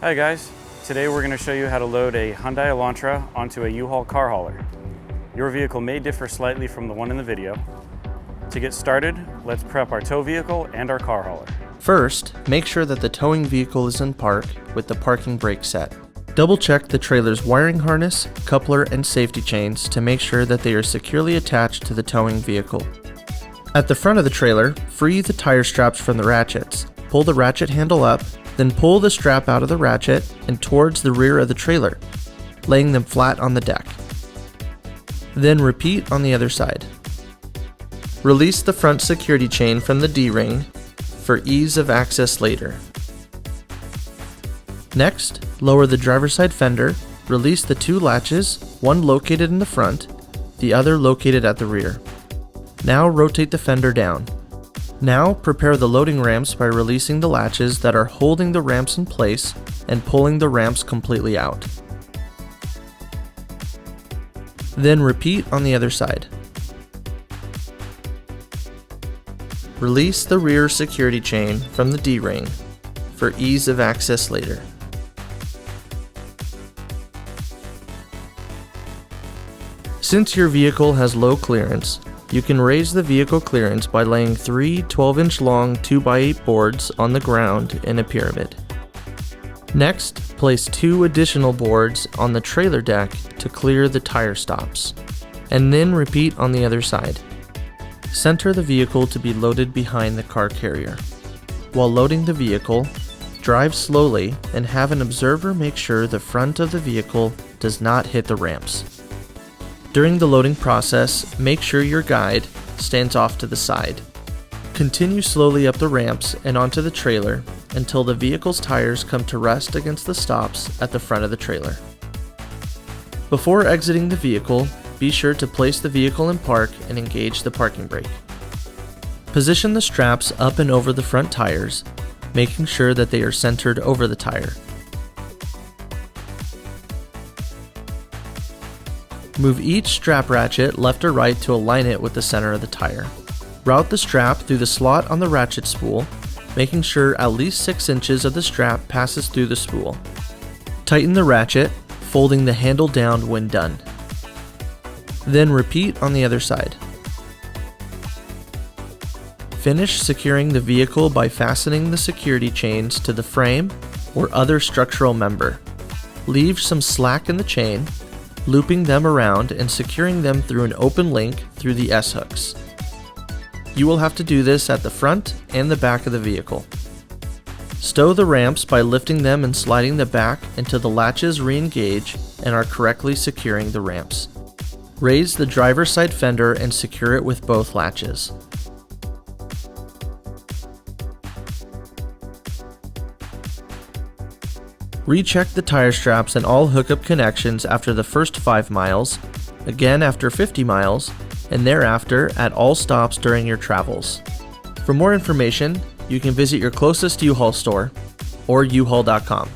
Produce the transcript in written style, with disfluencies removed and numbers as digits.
Hi guys, today we're going to show you how to load a Hyundai Elantra onto a U-Haul car hauler. Your vehicle may differ slightly from the one in the video. To get started, let's prep our tow vehicle and our car hauler. First, make sure that the towing vehicle is in park with the parking brake set. Double check the trailer's wiring harness, coupler, and safety chains to make sure that they are securely attached to the towing vehicle. At the front of the trailer, free the tire straps from the ratchets. Pull the ratchet handle up, then pull the strap out of the ratchet and towards the rear of the trailer, laying them flat on the deck. Then repeat on the other side. Release the front security chain from the D-ring for ease of access later. Next, lower the driver's side fender, release the two latches, one located in the front, the other located at the rear. Now rotate the fender down. Now prepare the loading ramps by releasing the latches that are holding the ramps in place and pulling the ramps completely out. Then repeat on the other side. Release the rear security chain from the D-ring for ease of access later. Since your vehicle has low clearance, you can raise the vehicle clearance by laying 3 12-inch long 2x8 boards on the ground in a pyramid. Next, place 2 additional boards on the trailer deck to clear the tire stops, and then repeat on the other side. Center the vehicle to be loaded behind the car carrier. While loading the vehicle, drive slowly and have an observer make sure the front of the vehicle does not hit the ramps. During the loading process, make sure your guide stands off to the side. Continue slowly up the ramps and onto the trailer until the vehicle's tires come to rest against the stops at the front of the trailer. Before exiting the vehicle, be sure to place the vehicle in park and engage the parking brake. Position the straps up and over the front tires, making sure that they are centered over the tire. Move each strap ratchet left or right to align it with the center of the tire. Route the strap through the slot on the ratchet spool, making sure at least 6 inches of the strap passes through the spool. Tighten the ratchet, folding the handle down when done. Then repeat on the other side. Finish securing the vehicle by fastening the security chains to the frame or other structural member. Leave some slack in the chain, looping them around and securing them through an open link through the S-hooks. You will have to do this at the front and the back of the vehicle. Stow the ramps by lifting them and sliding the back until the latches re-engage and are correctly securing the ramps. Raise the driver's side fender and secure it with both latches. Recheck the tire straps and all hookup connections after the first 5 miles, again after 50 miles, and thereafter at all stops during your travels. For more information, you can visit your closest U-Haul store or uhaul.com.